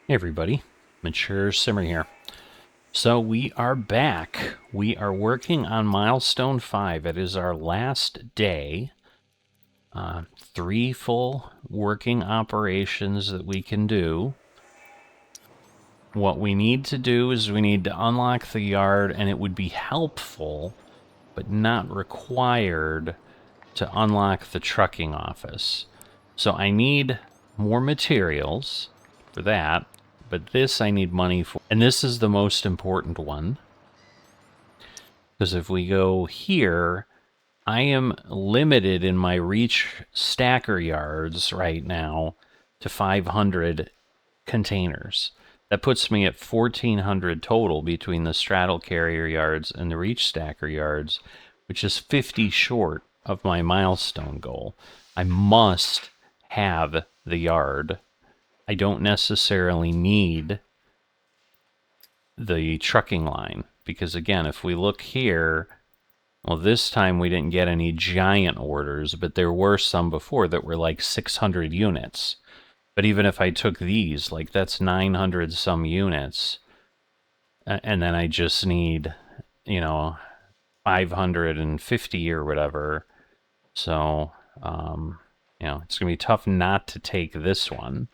Hey everybody, Mature Simmer here. So we are back. We are working on Milestone 5. It is our last day. 3 full working operations that we can do. What we need to do is we need to unlock the yard, and it would be helpful, but not required, to unlock the trucking office. So I need more materials for that. But this I need money for. And this is the most important one. Because if we go here, I am limited in my reach stacker yards right now to 500 containers. That puts me at 1,400 total between the straddle carrier yards and the reach stacker yards, which is 50 short of my milestone goal. I must have the yard. I don't necessarily need the trucking line, because again, if we look here, well, this time we didn't get any giant orders, but there were some before that were like 600 units. But even if I took these, like that's 900 some units, and then I just need, 550 or whatever. So, it's gonna be tough not to take this one.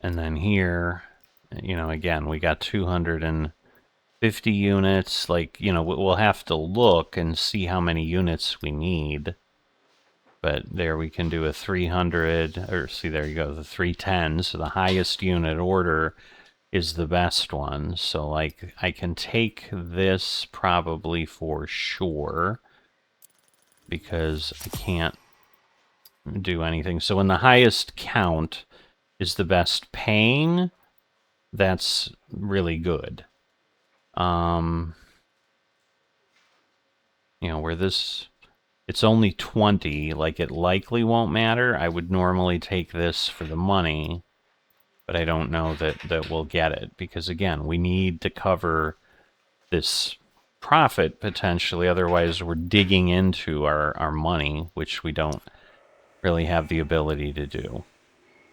And then here, again, we got 250 units. Like, we'll have to look and see how many units we need. But there we can do a 300, or see, there you go, the 310. So the highest unit order is the best one. So, like, I can take this probably for sure, because I can't do anything. So when the highest count is the best paying, that's really good. Where this, it's only 20, like it likely won't matter. I would normally take this for the money, but I don't know that we'll get it, because again, we need to cover this profit potentially, otherwise we're digging into our money, which we don't really have the ability to do.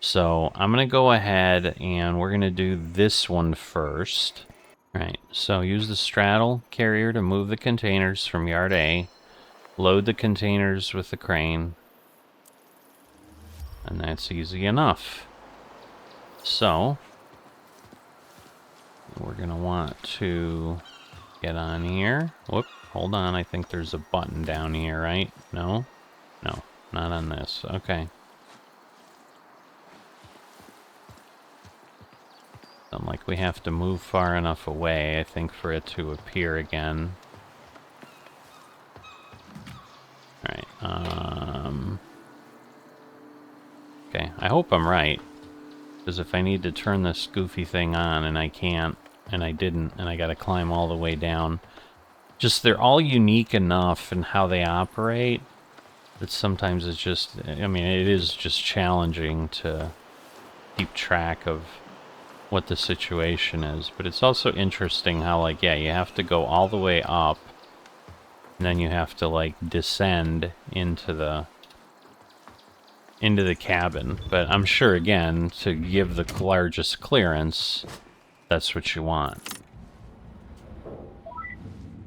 So I'm going to go ahead and we're going to do this one first. All right, so use the straddle carrier to move the containers from yard A. Load the containers with the crane. And that's easy enough. So we're going to want to get on here. Whoop, hold on. I think there's a button down here, right? No? No, not on this. Okay. Something like we have to move far enough away, I think, for it to appear again. Alright, okay, I hope I'm right. Because if I need to turn this goofy thing on and I can't, and I didn't, and I gotta climb all the way down. Just, they're all unique enough in how they operate that sometimes it's just, I mean, it is just challenging to keep track of what the situation is. But it's also interesting how, like, yeah, you have to go all the way up, and then you have to, like, descend into the cabin. But I'm sure, again, to give the largest clearance, that's what you want.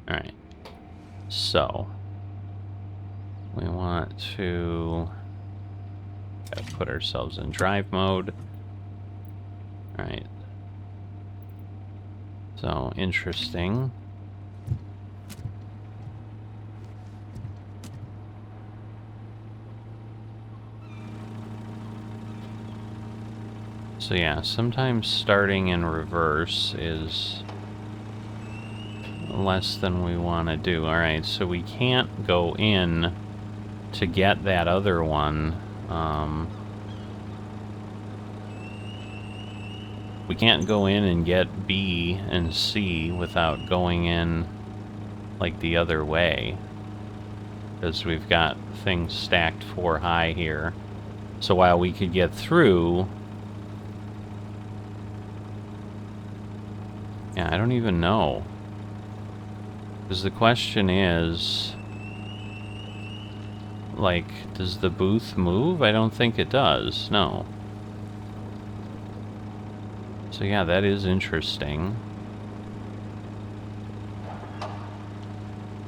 Alright. So we want to put ourselves in drive mode. Alright. So, interesting. So yeah, sometimes starting in reverse is less than we want to do. Alright, so we can't go in to get that other one. We can't go in and get B and C without going in like the other way, because we've got things stacked 4 high here. So while we could get through, yeah, I don't even know, because the question is, like, does the booth move? I don't think it does, no. So yeah, that is interesting.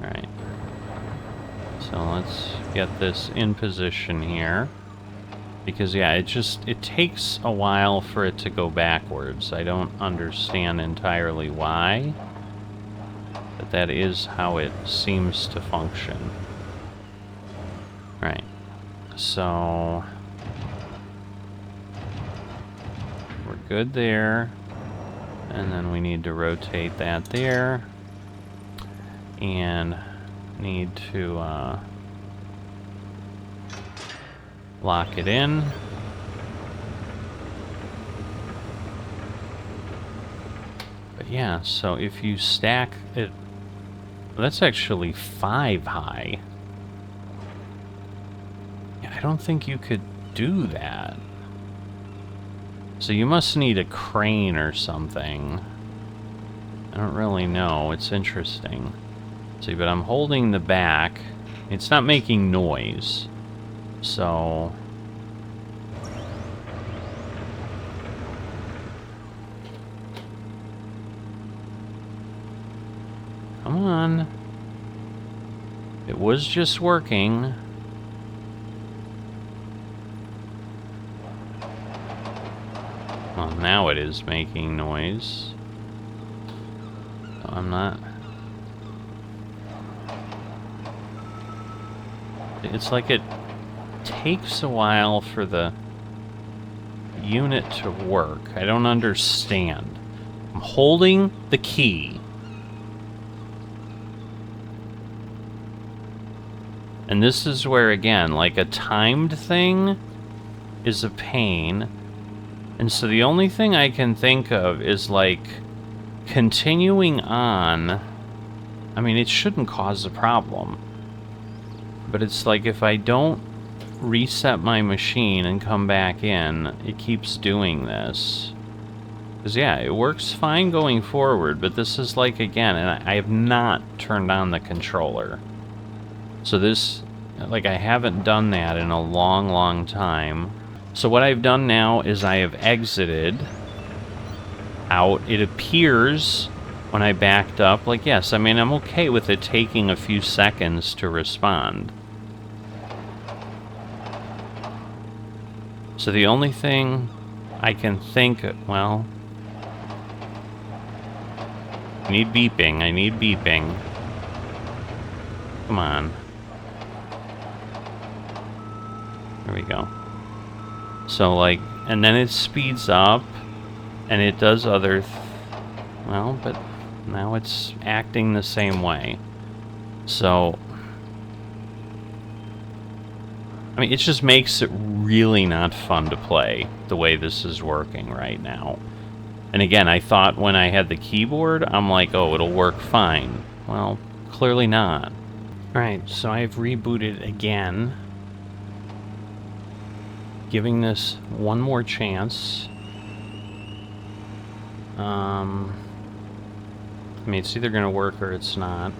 Alright. So let's get this in position here. Because yeah, it takes a while for it to go backwards. I don't understand entirely why. But that is how it seems to function. Right. So we're good there. And then we need to rotate that there. And need to lock it in. But yeah, so if you stack it, that's actually 5 high. Yeah, I don't think you could do that. So you must need a crane or something. I don't really know. It's interesting. See, but I'm holding the back. It's not making noise. So come on. It was just working. Well, now it is making noise. So I'm not... It's like it takes a while for the unit to work. I don't understand. I'm holding the key. And this is where, again, like a timed thing is a pain. And so the only thing I can think of is, like, continuing on. I mean, it shouldn't cause a problem. But it's like if I don't reset my machine and come back in, it keeps doing this. Because, yeah, it works fine going forward, but this is like, again, and I have not turned on the controller. So this, like, I haven't done that in a long, long time. So what I've done now is I have exited out. It appears when I backed up, like, yes, I mean, I'm okay with it taking a few seconds to respond. So the only thing I can think of, well, I need beeping. I need beeping. Come on. There we go. So, like, and then it speeds up, and it does other, well, but now it's acting the same way. So, I mean, it just makes it really not fun to play the way this is working right now. And again, I thought when I had the keyboard, I'm like, oh, it'll work fine. Well, clearly not. Alright, so I've rebooted again. Giving this one more chance. I mean, it's either going to work or it's not.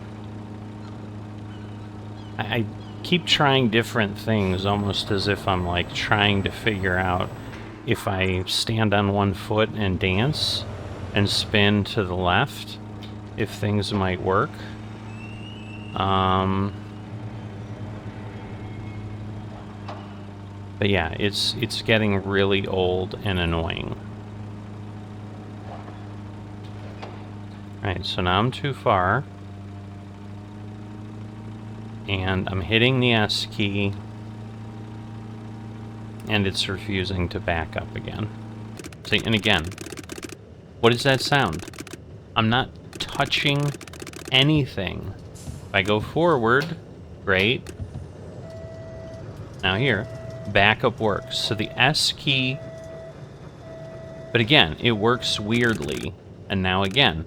I keep trying different things, almost as if I'm, like, trying to figure out if I stand on one foot and dance and spin to the left, if things might work. But yeah, it's getting really old and annoying. Alright, so now I'm too far. And I'm hitting the S key. And it's refusing to back up again. See, and again, what is that sound? I'm not touching anything. If I go forward, great. Now here, backup works. So the S key, but again, it works weirdly. And now again,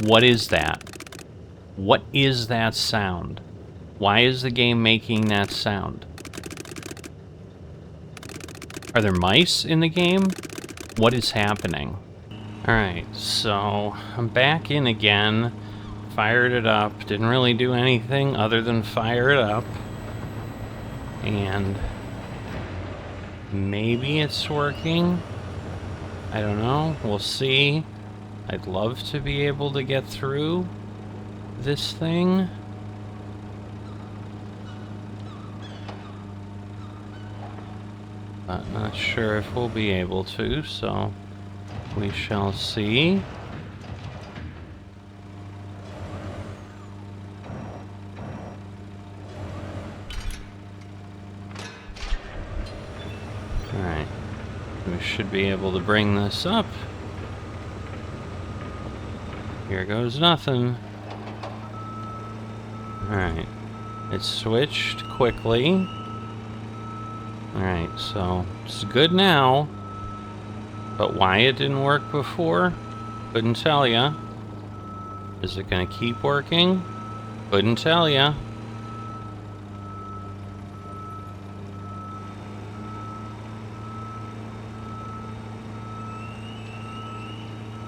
what is that? What is that sound? Why is the game making that sound? Are there mice in the game? What is happening? Alright, so I'm back in again. Fired it up. Didn't really do anything other than fire it up. And maybe it's working. I don't know. We'll see. I'd love to be able to get through this thing. But not sure if we'll be able to, so we shall see. Alright. We should be able to bring this up. Here goes nothing. Alright. It switched quickly. Alright, so it's good now. But why it didn't work before? Couldn't tell ya. Is it gonna keep working? Couldn't tell ya.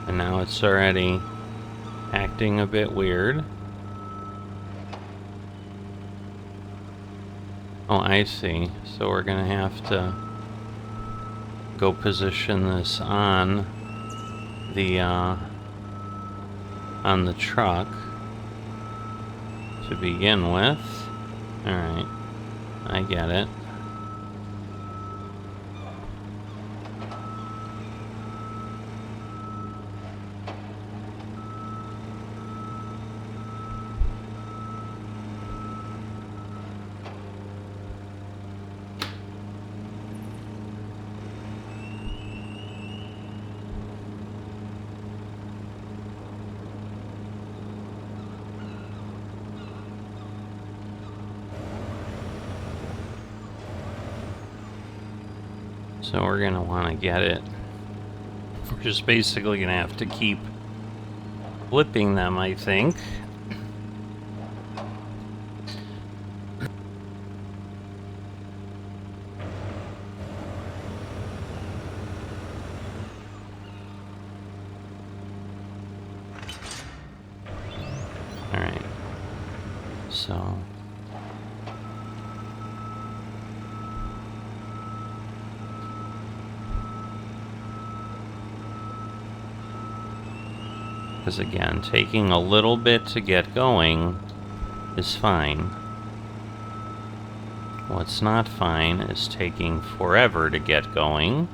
And now it's already acting a bit weird. Oh, I see. So we're gonna have to go position this on the truck to begin with. Alright, I get it. So we're gonna want to get it. We're just basically gonna have to keep flipping them, I think. Alright. So because again, taking a little bit to get going is fine. What's not fine is taking forever to get going.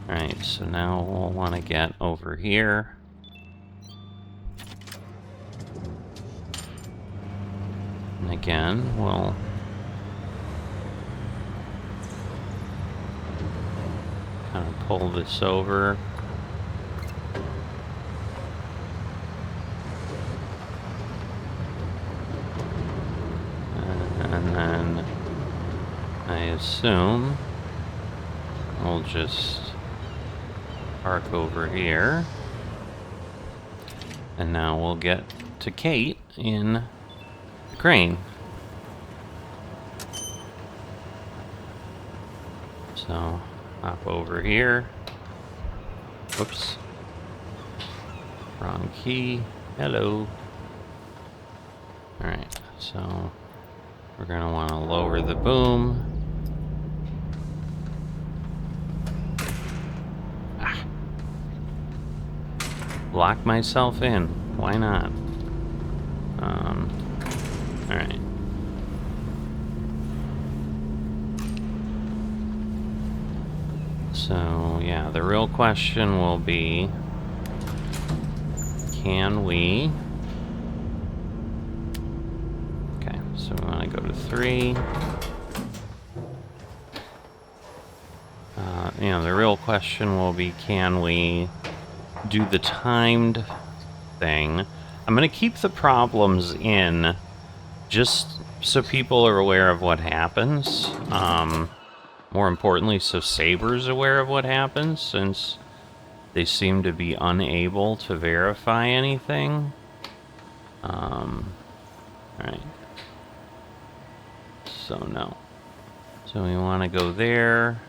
Alright, so now we'll want to get over here. And again, we'll kind of pull this over. And then I assume we'll just park over here. And now we'll get to Kate in the crane. So, hop over here. Whoops. Wrong key. Hello. Alright, so we're going to want to lower the boom. Ah. Lock myself in. Why not? Alright. So, yeah, the real question will be, can we... Okay, so we want to go to 3. You know, the real question will be, can we do the timed thing? I'm going to keep the problems in just so people are aware of what happens. More importantly, so Saber's aware of what happens, since they seem to be unable to verify anything. Alright. So, no. So we want to go there.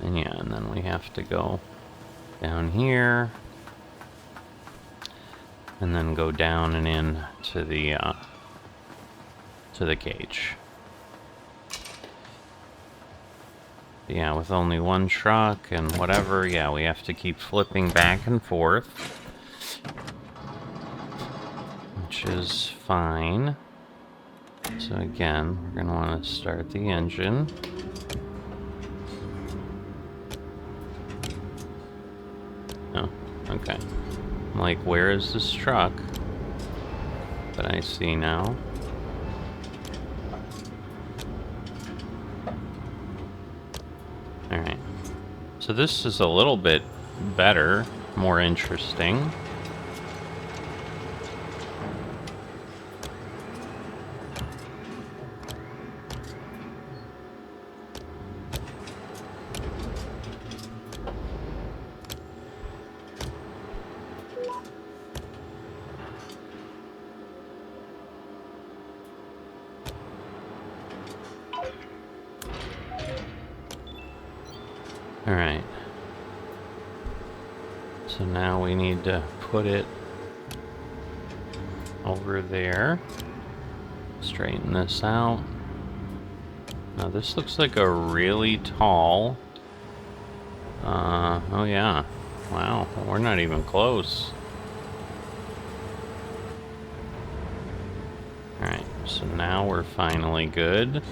And yeah, and then we have to go down here. And then go down and in to the cage. Yeah, with only one truck and whatever, yeah, we have to keep flipping back and forth. Which is fine. So again, we're going to want to start the engine. Oh, okay. I'm like, where is this truck? But I see now. Alright. So this is a little bit better, more interesting. Alright. So now we need to put it over there. Straighten this out. Now this looks like a really tall... oh yeah. Wow, we're not even close. Alright, so now we're finally good.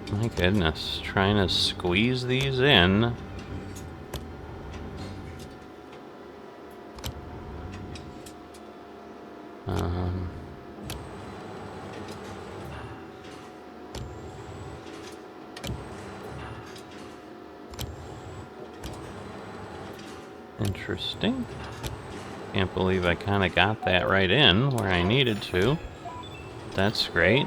My goodness, trying to squeeze these in. Interesting. Can't believe I kind of got that right in where I needed to. That's great.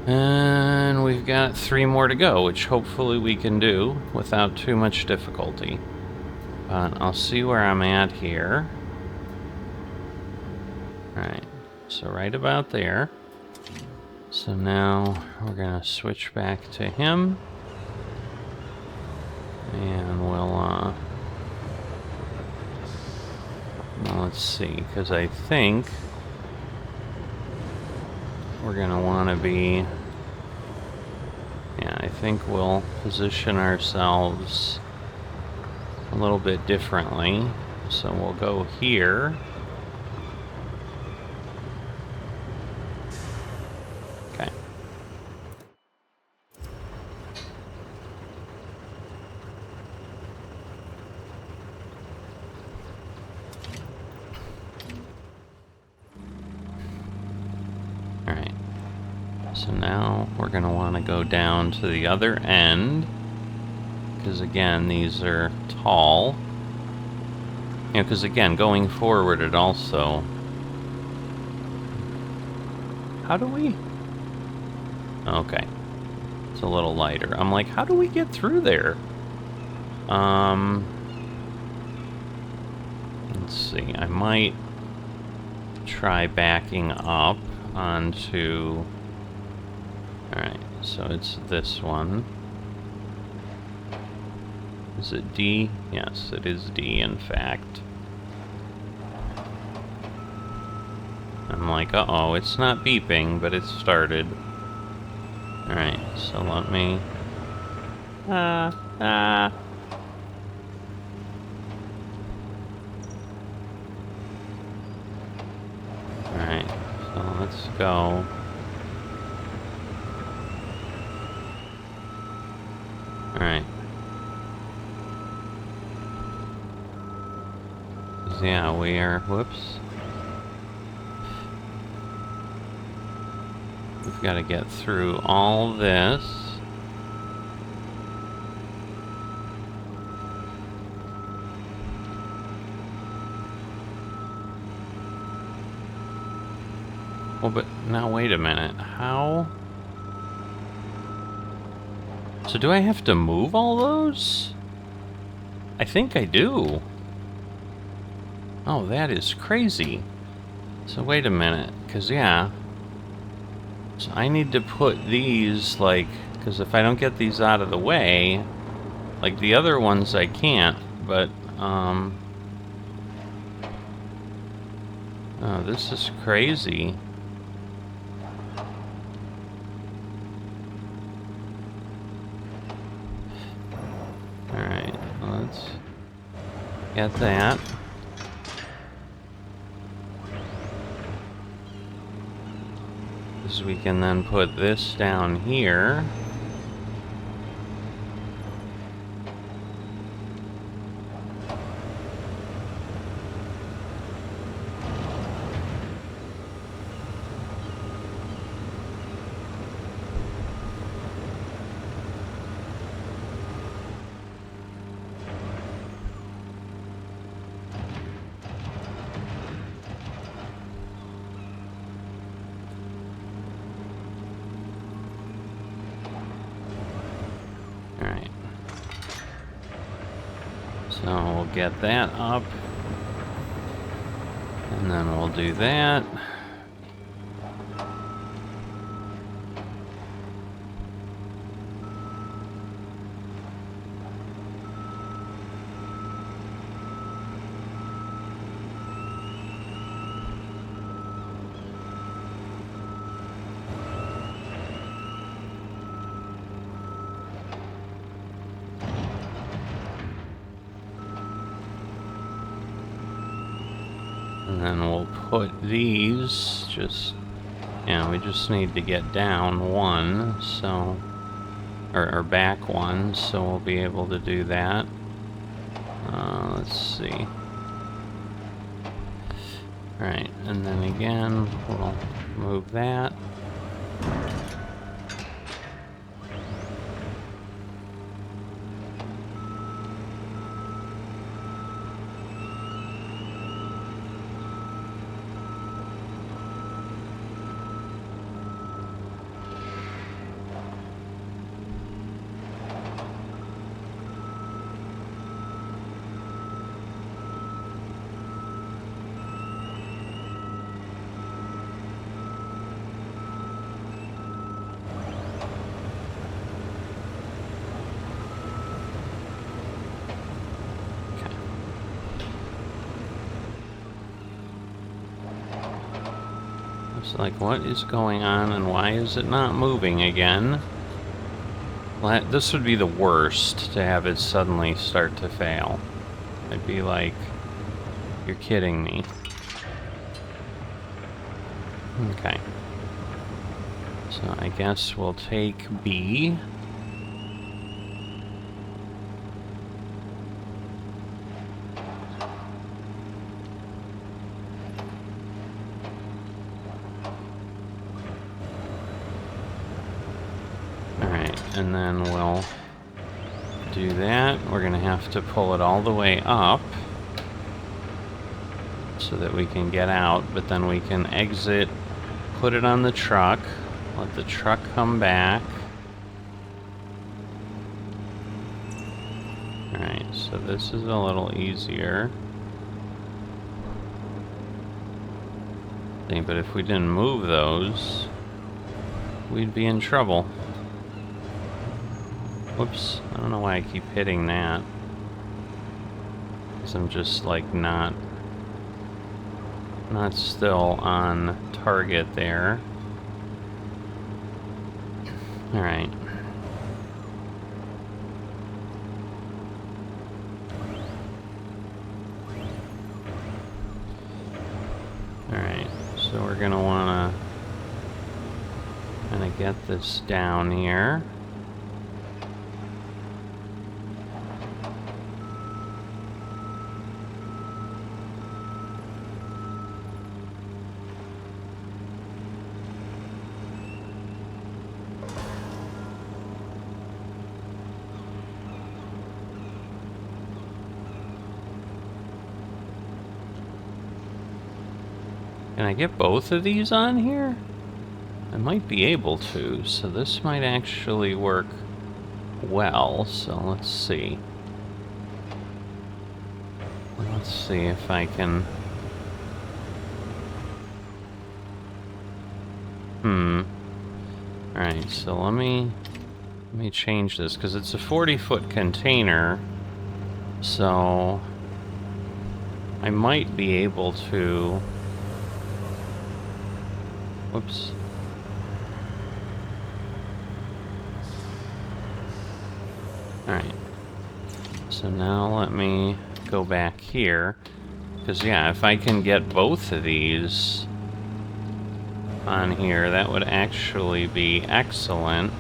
And we've got 3 more to go, which hopefully we can do without too much difficulty. But I'll see where I'm at here. Alright, so right about there. So now we're gonna switch back to him. And we'll, well, let's see, because I think we're gonna want to be... Yeah, I think we'll position ourselves a little bit differently. So we'll go here. Okay. Alright. So now we're going to want to go down to the other end. Because again, these are tall. You know, because again, going forward it also... How do we... Okay. It's a little lighter. I'm like, how do we get through there? Let's see. I might try backing up onto... Alright, so it's this one. Is it D? Yes, it is D, in fact. I'm like, uh-oh, it's not beeping, but it started. Alright, so let me... Alright, so let's go. Alright. Yeah, we are... Whoops. We've got to get through all this. Well, but now wait a minute. How? So do I have to move all those? I think I do. Oh, that is crazy. So wait a minute, because yeah. So is I need to put these, like, because if I don't get these out of the way, like the other ones I can't, but, oh, this is crazy. Alright, let's get that. Because we can then put this down here. Alright. So we'll get that up. And then we'll do that. And then we'll put these just, yeah, we just need to get down one, so, or back one, so we'll be able to do that. Let's see. Alright, and then again, we'll move that. It's like, what is going on and why is it not moving again? Well, this would be the worst, to have it suddenly start to fail. I'd be like, you're kidding me. Okay. So I guess we'll take B. And then we'll do that. We're going to have to pull it all the way up so that we can get out, but then we can exit, put it on the truck, let the truck come back. Alright, so this is a little easier. But if we didn't move those, we'd be in trouble. Whoops, I don't know why I keep hitting that. Because I'm just like not still on target there. Alright. Alright, so we're gonna wanna kinda get this down here. Can I get both of these on here? I might be able to, so this might actually work well, so let's see. Let's see if I can... Alright, so let me change this, because it's a 40-foot container, so I might be able to... Whoops. Alright. So now let me go back here, because yeah, if I can get both of these on here, that would actually be excellent.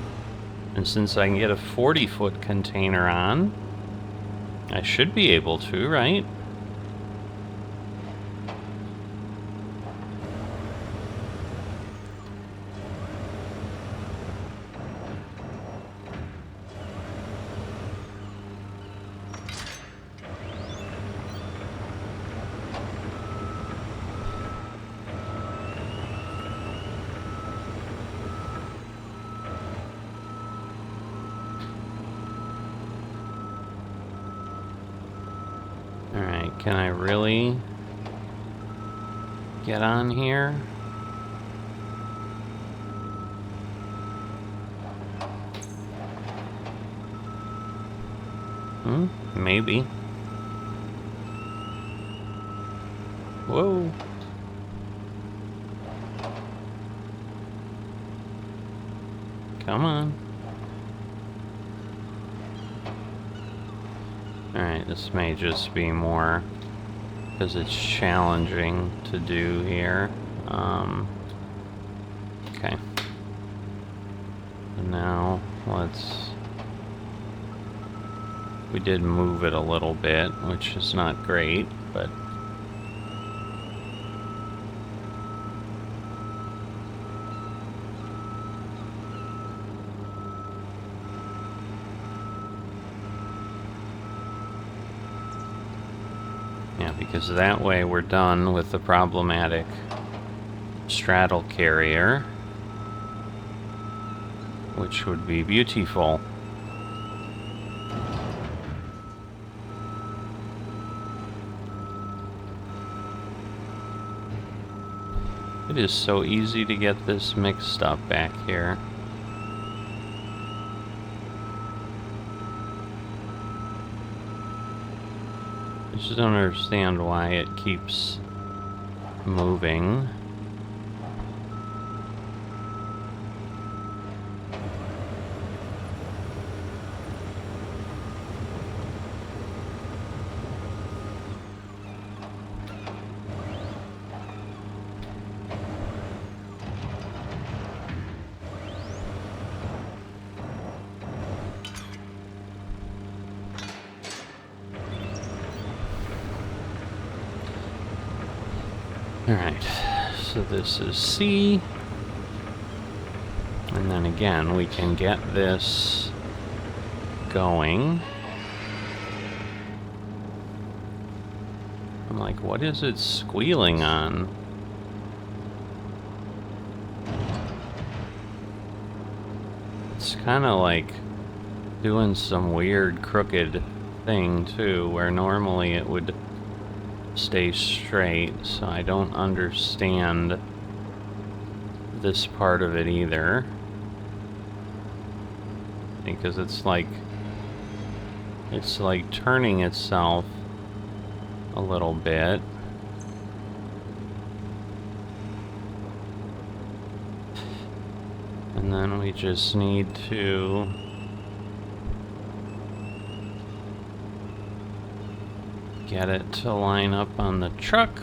And since I can get a 40-foot container on, I should be able to, right? Alright, can I really get on here? Maybe. Whoa. Come on. Alright, this may just be more because it's challenging to do here. Okay. And now let's... We did move it a little bit, which is not great, but... Yeah, because that way we're done with the problematic straddle carrier, which would be beautiful. It is so easy to get this mixed up back here. I just don't understand why it keeps moving. Alright, so this is C. And then again, we can get this going. I'm like, what is it squealing on? It's kind of like doing some weird crooked thing too, where normally it would stay straight, so I don't understand this part of it either. Because it's like turning itself a little bit. And then we just need to get it to line up on the truck.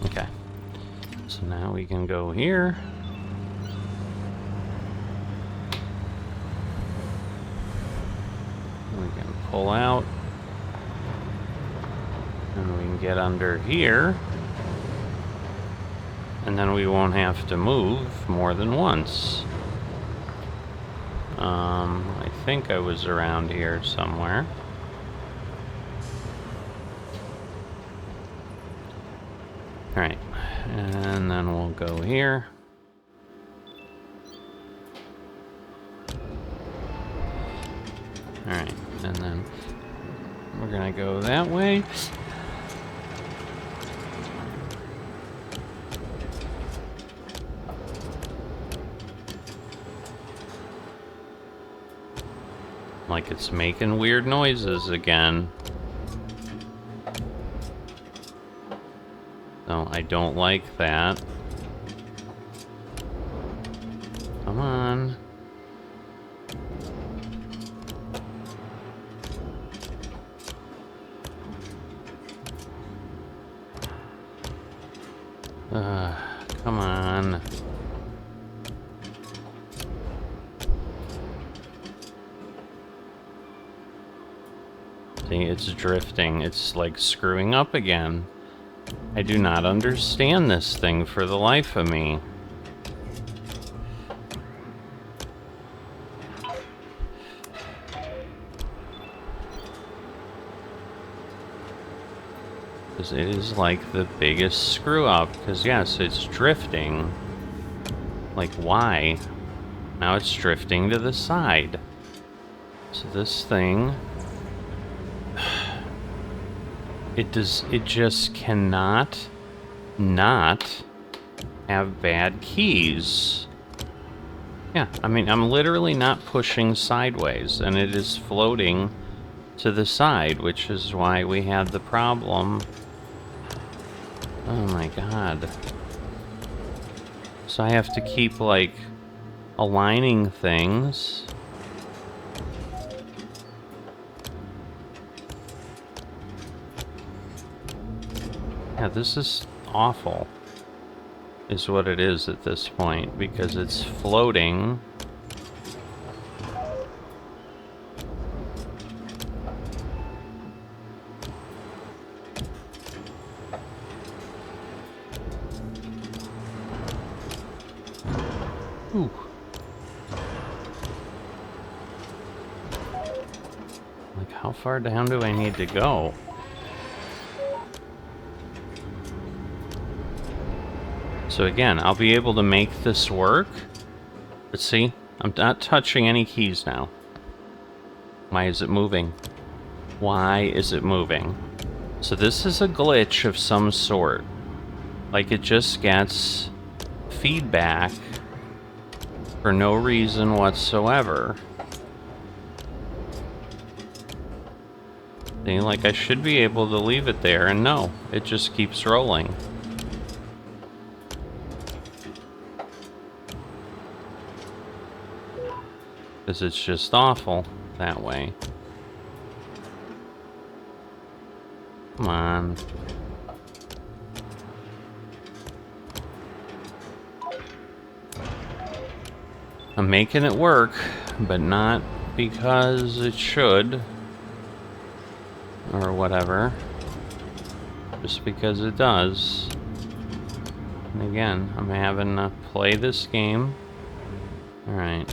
Okay, so now we can go here. We can pull out. And we can get under here. And then we won't have to move more than once. I think I was around here somewhere. Alright, and then we'll go here. Alright, and then we're gonna go that way. Like it's making weird noises again. No, I don't like that. Come on. Come on. See, it's drifting. It's like screwing up again. I do not understand this thing for the life of me. Because it is like the biggest screw up. Because yes, it's drifting. Like why? Now it's drifting to the side. So this thing... It just cannot not have bad keys. Yeah, I mean, I'm literally not pushing sideways, and it is floating to the side, which is why we had the problem. Oh my god. So I have to keep, like, aligning things. Yeah, this is awful, is what it is at this point, because it's floating. Ooh. Like, how far down do I need to go? So again, I'll be able to make this work. But see, I'm not touching any keys now. Why is it moving? Why is it moving? So this is a glitch of some sort. Like it just gets feedback for no reason whatsoever. See, like I should be able to leave it there, and no, it just keeps rolling. Because it's just awful that way. Come on. I'm making it work, but not because it should. Or whatever. Just because it does. And again, I'm having to play this game. Alright.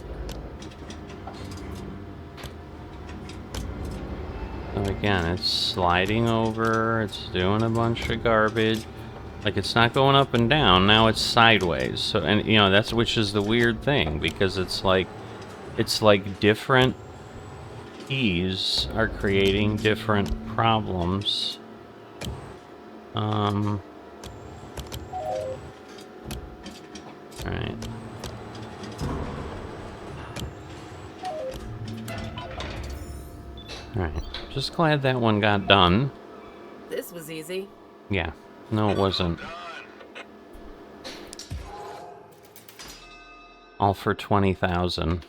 So again, it's sliding over, it's doing a bunch of garbage. Like, it's not going up and down, now it's sideways. So, and you know, that's, which is the weird thing, because it's like different keys are creating different problems. Alright. Alright. Just glad that one got done. This was easy. Yeah. No, it wasn't. All for 20,000.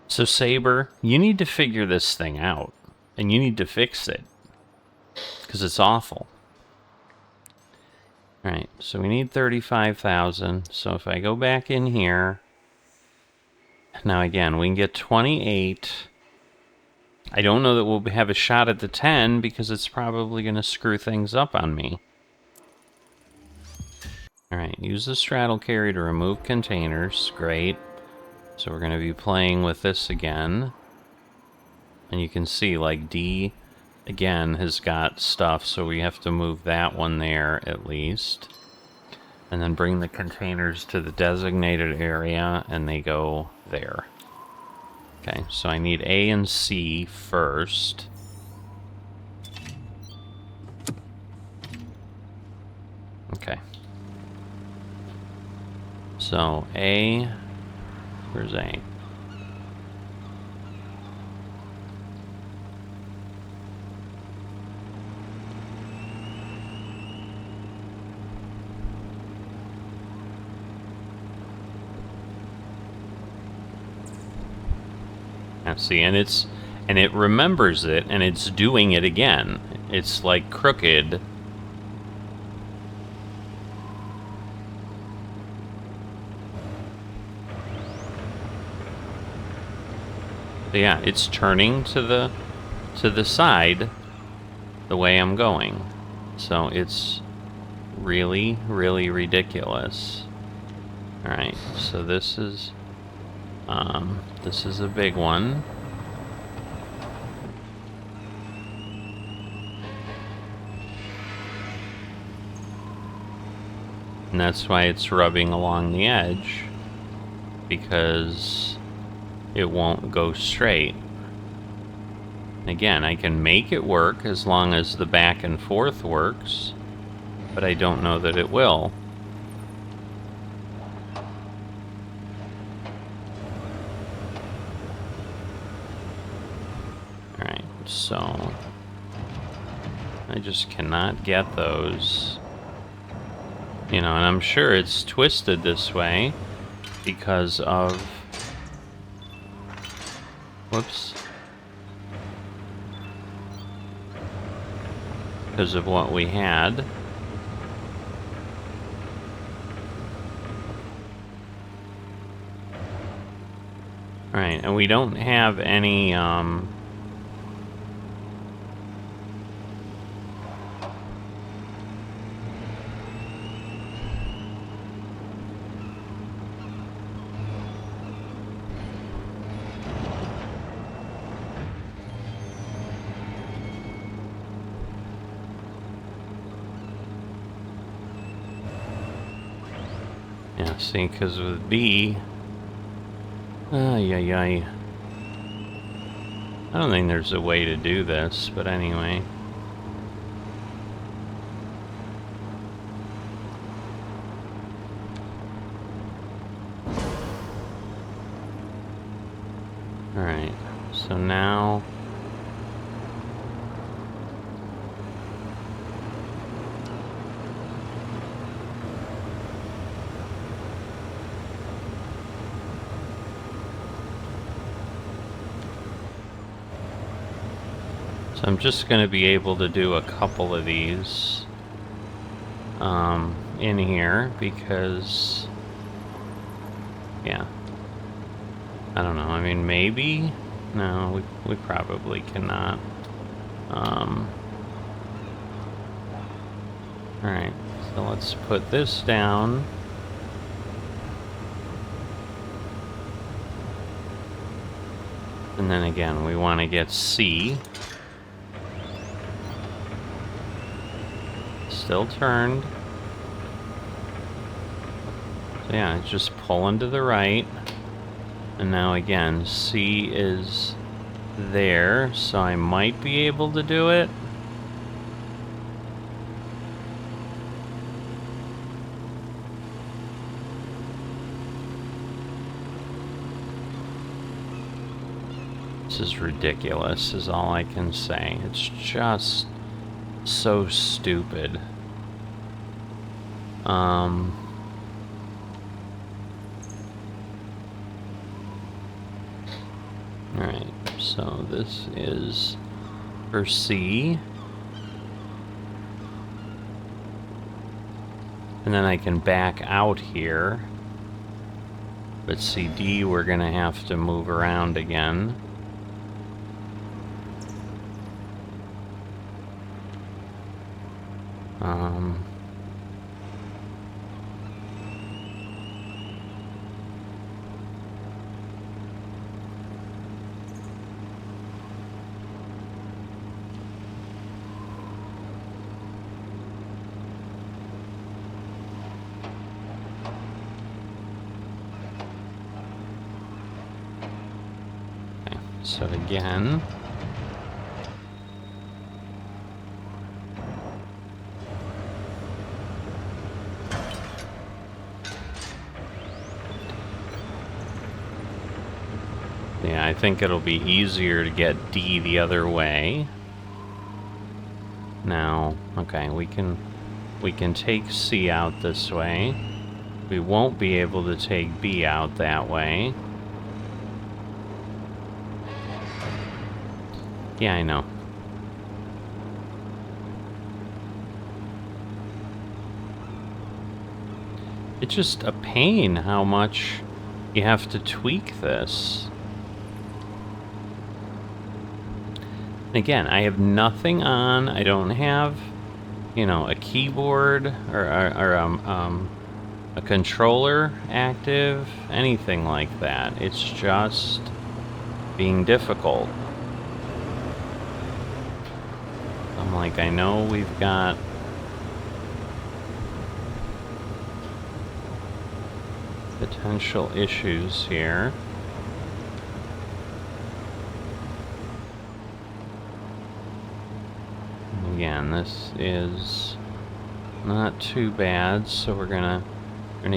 So Saber, you need to figure this thing out. And you need to fix it. Because it's awful. Alright, so we need 35,000. So if I go back in here... Now again, we can get 28... I don't know that we'll have a shot at the 10 because it's probably going to screw things up on me. Alright, use the straddle carry to remove containers. Great. So we're going to be playing with this again. And you can see, like, D, again, has got stuff, so we have to move that one there, at least. And then bring the containers to the designated area, and they go there. Okay, so I need A and C first. Okay. So, A... Where's A? See, and it remembers it, and it's doing it again. It's like crooked. But yeah, it's turning to the side the way I'm going. So it's really, really ridiculous. Alright, so this is a big one. And that's why it's rubbing along the edge, because it won't go straight. Again, I can make it work as long as the back and forth works, but I don't know that it will. Alright, so I just cannot get those. You know, and I'm sure it's twisted this way because of... Whoops. Because of what we had. Alright, and we don't have any, yeah, see, because with B... I don't think there's a way to do this, but anyway. Alright, so now... So I'm just going to be able to do a couple of these in here because, yeah, I don't know. I mean, maybe? No, we probably cannot. Alright, so let's put this down. And then again, we want to get C. Still turned. So yeah, just pulling to the right. And now again, C is there, so I might be able to do it. This is ridiculous, is all I can say. It's just so stupid. Alright, so this is for C. And then I can back out here. But CD, we're gonna have to move around again. Um, okay, so again, yeah, I think it'll be easier to get D the other way. Now, okay, we can take C out this way. We won't be able to take B out that way. Yeah, I know. It's just a pain how much you have to tweak this. Again, I have nothing on. I don't have, you know, a keyboard or a controller active, anything like that. It's just being difficult. I'm like, I know we've got potential issues here. Again, this is not too bad, so we're gonna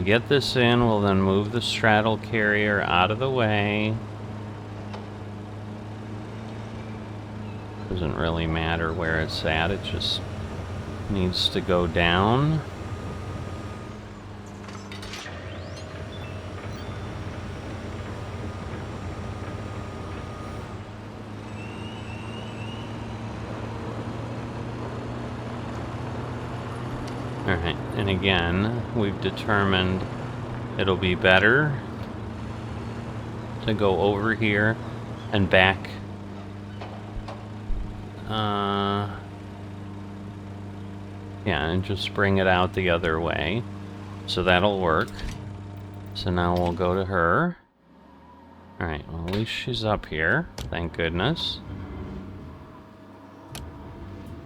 get this in. We'll then move the straddle carrier out of the way. Doesn't really matter where it's at, it just needs to go down. Alright, and again, we've determined it'll be better to go over here and back. Yeah, and just bring it out the other way. So that'll work. So now we'll go to her. Alright, well, at least she's up here. Thank goodness.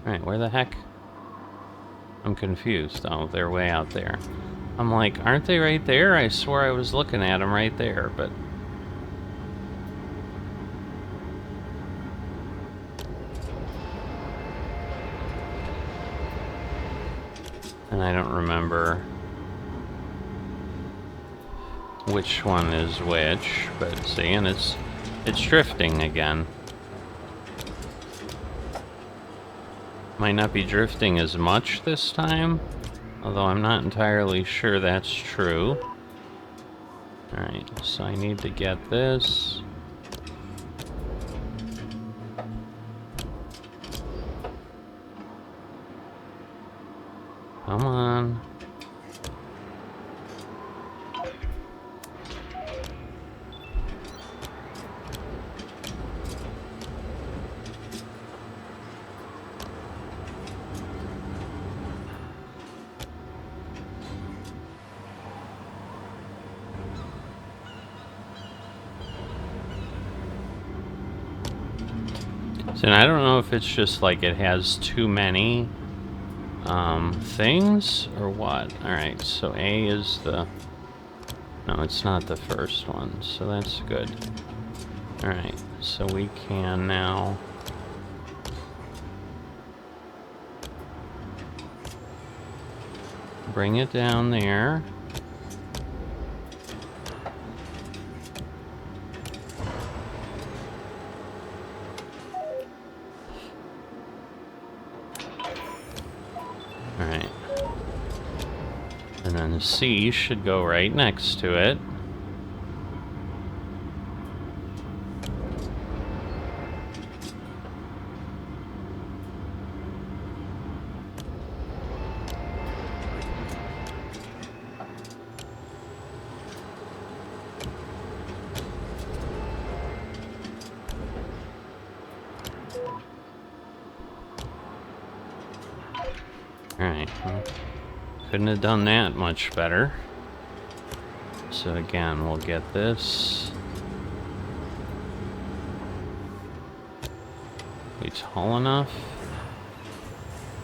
Alright, where the heck? I'm confused. Oh, they're way out there. I'm like, aren't they right there? I swore I was looking at them right there, but... And I don't remember which one is which, but see, and it's drifting again. Might not be drifting as much this time, although I'm not entirely sure that's true. Alright, so I need to get this. Come on. So I don't know if it's just like it has too many things or what. Alright, so A is the... No, it's not the first one, so that's good. Alright, so we can now... bring it down there. Alright. And then C should go right next to it. Alright, well, couldn't have done that much better. So again, we'll get this. We tall enough?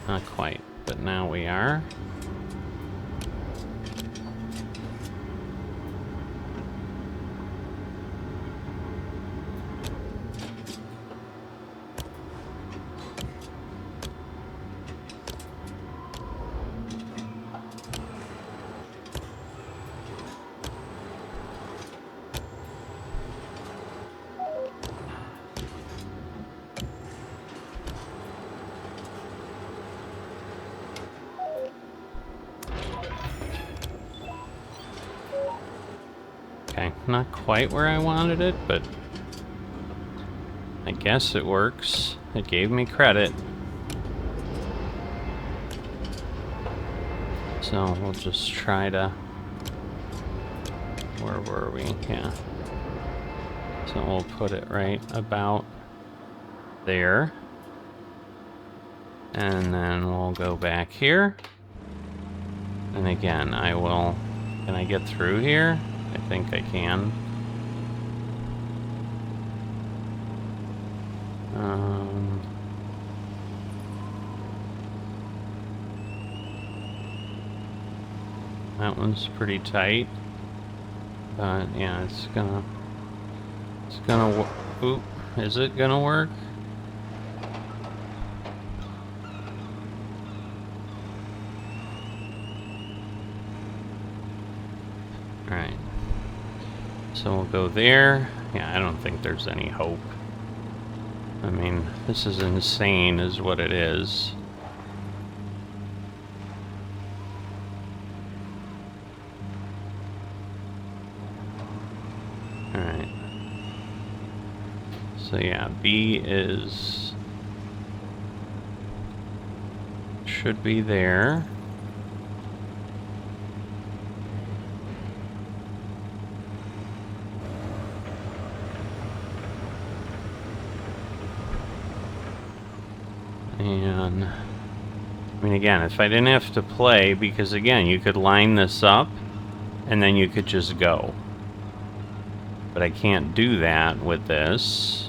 Not quite, but now we are. Okay, not quite where I wanted it, but I guess it works. It gave me credit. So we'll just try to... Where were we? Yeah. So we'll put it right about there. And then we'll go back here. And again, I will... Can I get through here? I think I can. That one's pretty tight. But yeah, it's gonna oop, is it gonna work? Alright. So we'll go there. Yeah, I don't think there's any hope. I mean, this is insane is what it is. Alright. So yeah, B is... should be there. And, I mean, again, if I didn't have to play, because again, you could line this up, and then you could just go. But I can't do that with this.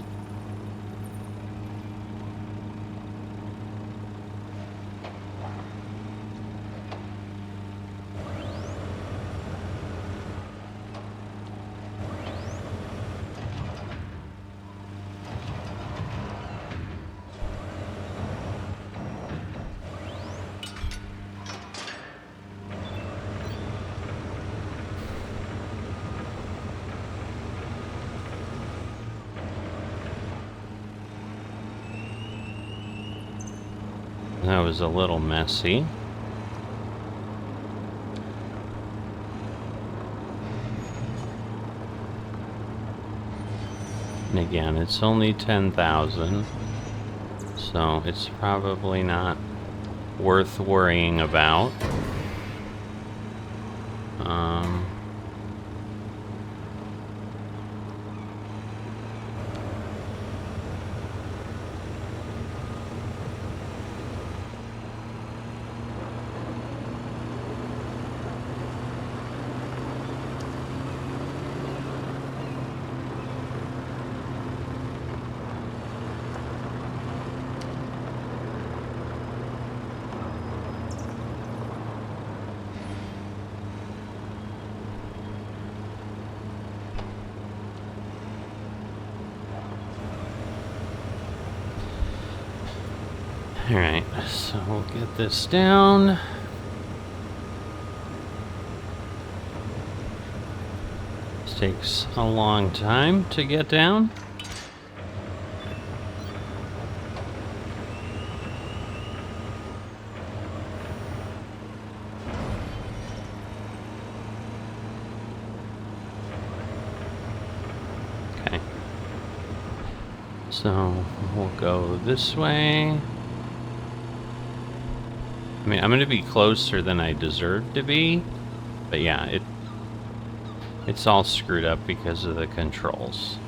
That was a little messy. And again, it's only 10,000, so it's probably not worth worrying about. Alright, so we'll get this down. This takes a long time to get down. Okay. So we'll go this way. I mean, I'm going to be closer than I deserve to be, but yeah, it's all screwed up because of the controls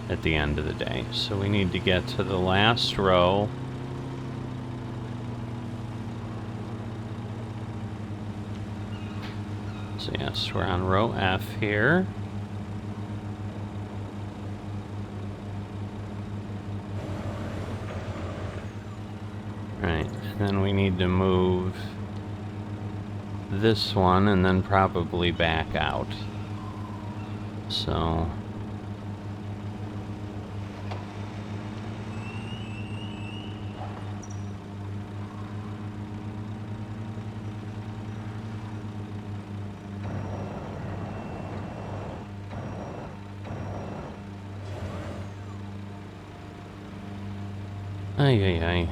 at the end of the day. So we need to get to the last row. So yes, we're on row F here. Right, and then we need to move this one and then probably back out. So... Ay, ay, ay.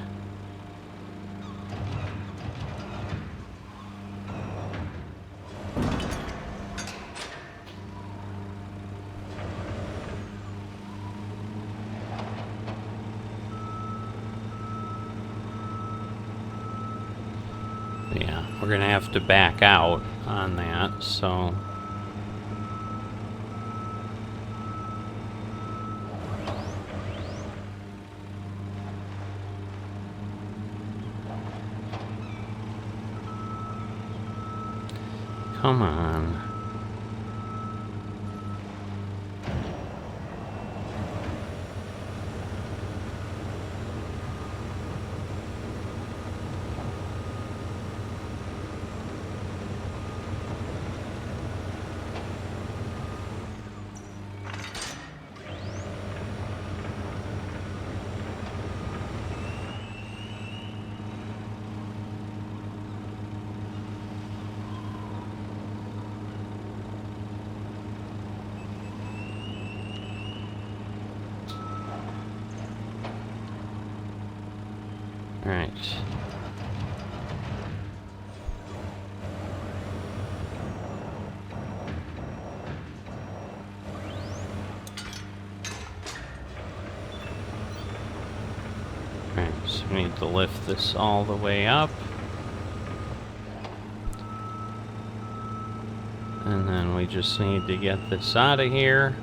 Yeah, we're gonna have to back out on that, so... Come on. Alright. Alright, so we need to lift this all the way up. And then we just need to get this out of here.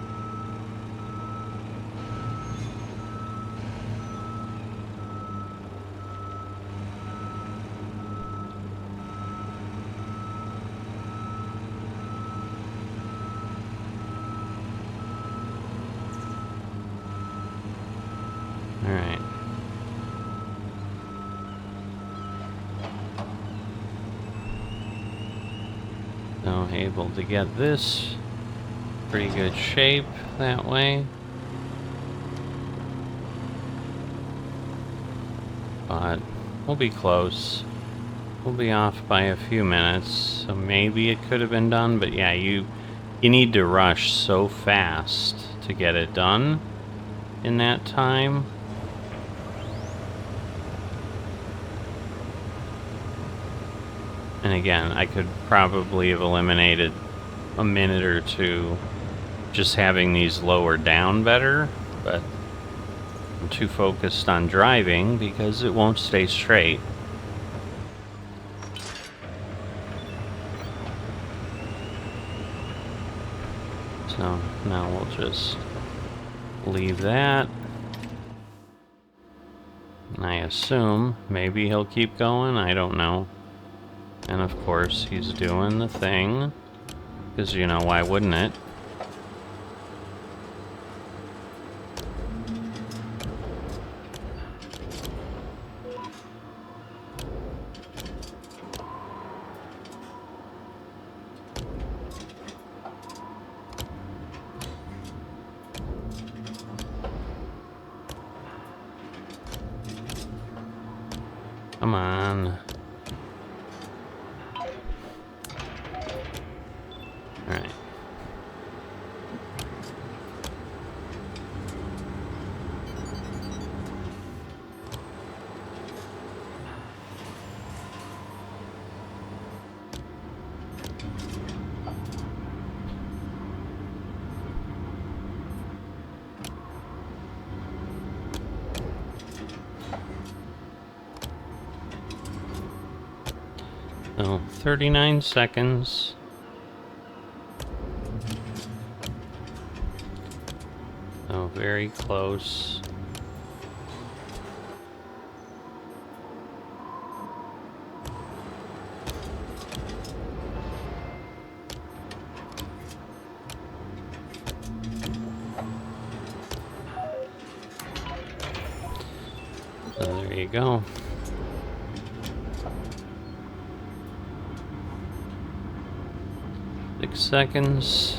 Alright. So able to get this pretty good shape that way. But we'll be close. We'll be off by a few minutes, so maybe it could have been done, but yeah, you need to rush so fast to get it done in that time. And again, I could probably have eliminated a minute or two just having these lowered down better, but I'm too focused on driving because it won't stay straight. So now we'll just leave that. And I assume maybe he'll keep going, I don't know. And of course he's doing the thing, because you know, why wouldn't it? Come on. Alright. So, 39 seconds. So, very close. So there you go. Six seconds.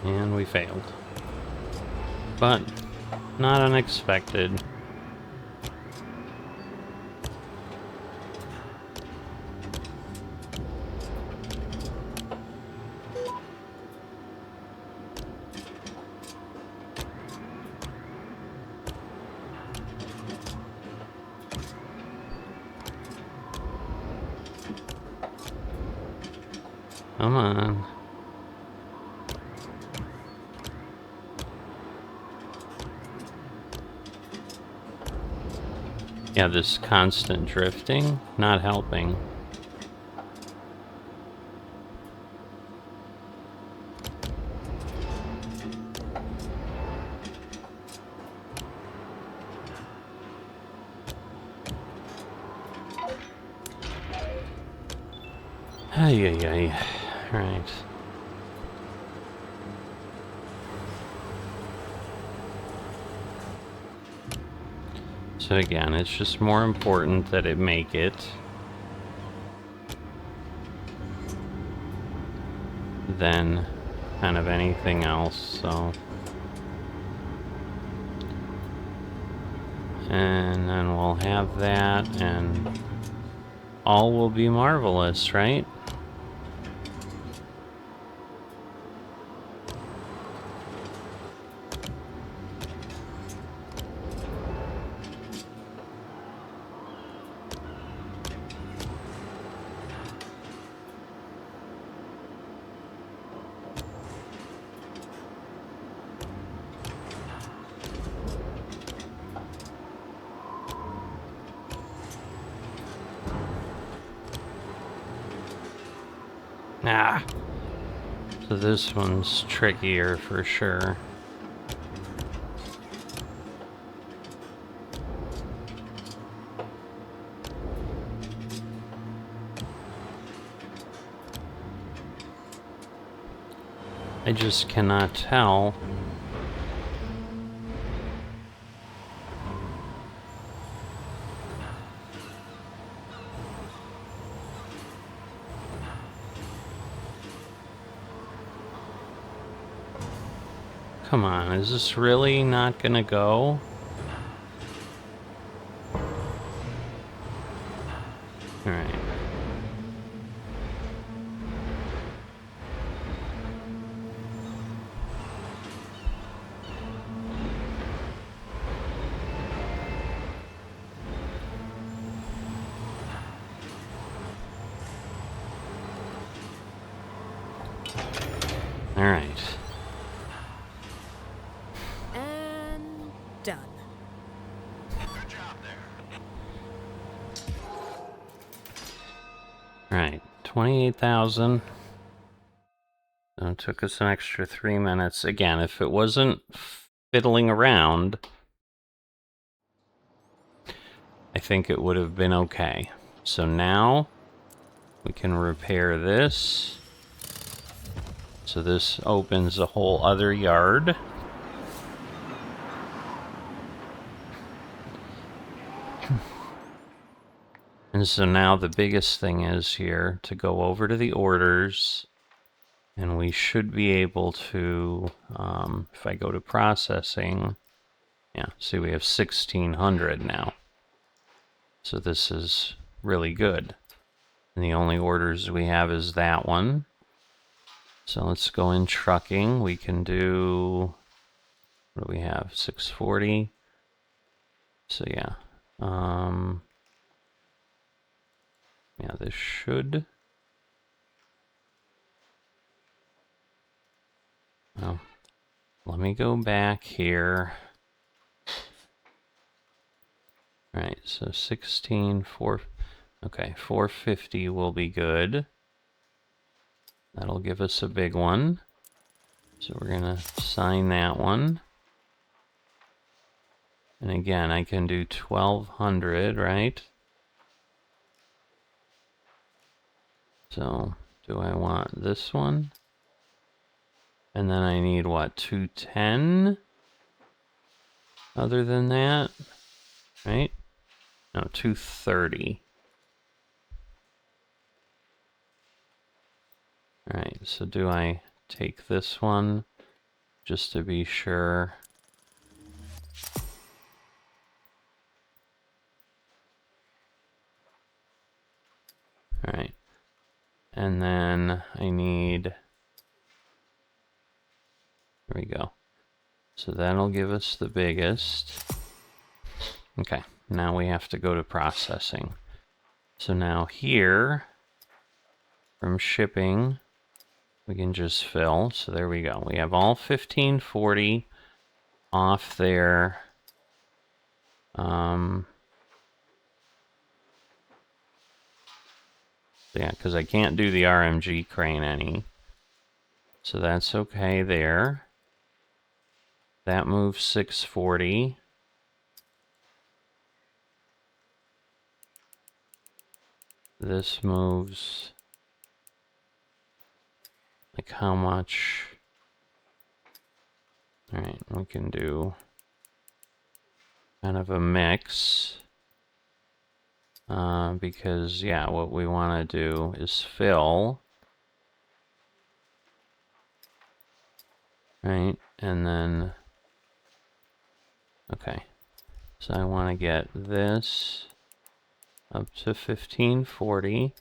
And we failed. But not unexpected. Come on. Yeah, this constant drifting, not helping. Ay, ay, ay. Right. So again, it's just more important that it make it than kind of anything else, so. And then we'll have that, and all will be marvelous, right? Ah. So this one's trickier for sure. I just cannot tell. Come on, is this really not gonna go? Alright. Alright. And done. Good job there. Alright, 28,000. So it took us an extra 3 minutes. Again, if it wasn't fiddling around, I think it would have been okay. So now we can repair this. So this opens a whole other yard. And so now the biggest thing is here to go over to the orders, and we should be able to, if I go to processing, yeah, see we have 1,600 now. So this is really good. And the only orders we have is that one. So let's go in trucking. We can do, what do we have? 640. So yeah. Yeah, this should. Oh, let me go back here. All right, so 16, okay, 450 will be good. That'll give us a big one. So we're gonna sign that one. And again, I can do 1,200, right? So, do I want this one? And then I need what, 210? Other than that, right? No, 230. Alright, so do I take this one just to be sure? Alright. And then I need... There we go. So that'll give us the biggest. Okay, now we have to go to processing. So now here, from shipping, we can just fill. So there we go. We have all 1540 off there. Yeah, because I can't do the RMG crane any. So that's okay there. That moves 640. This moves... Like how much? Alright, we can do kind of a mix. Because, yeah, what we want to do is fill. Right, and then... Okay, so I want to get this up to 1540,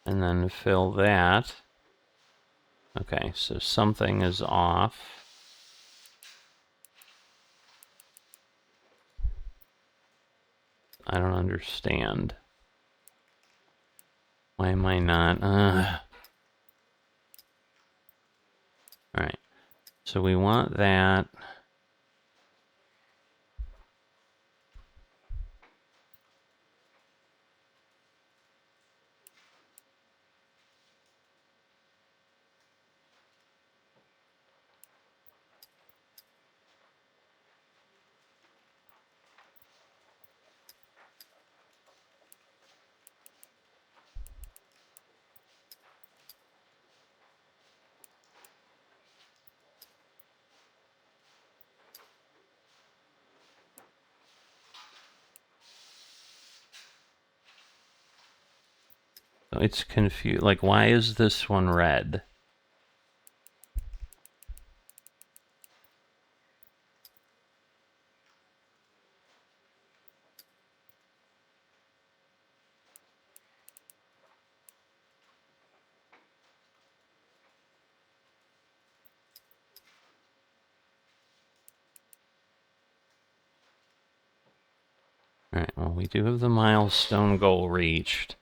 and then fill that. Okay, so something is off. I don't understand. Why am I not? Alright, so we want that. It's confused. Like, why is this one red? Alright, well, we do have the milestone goal reached.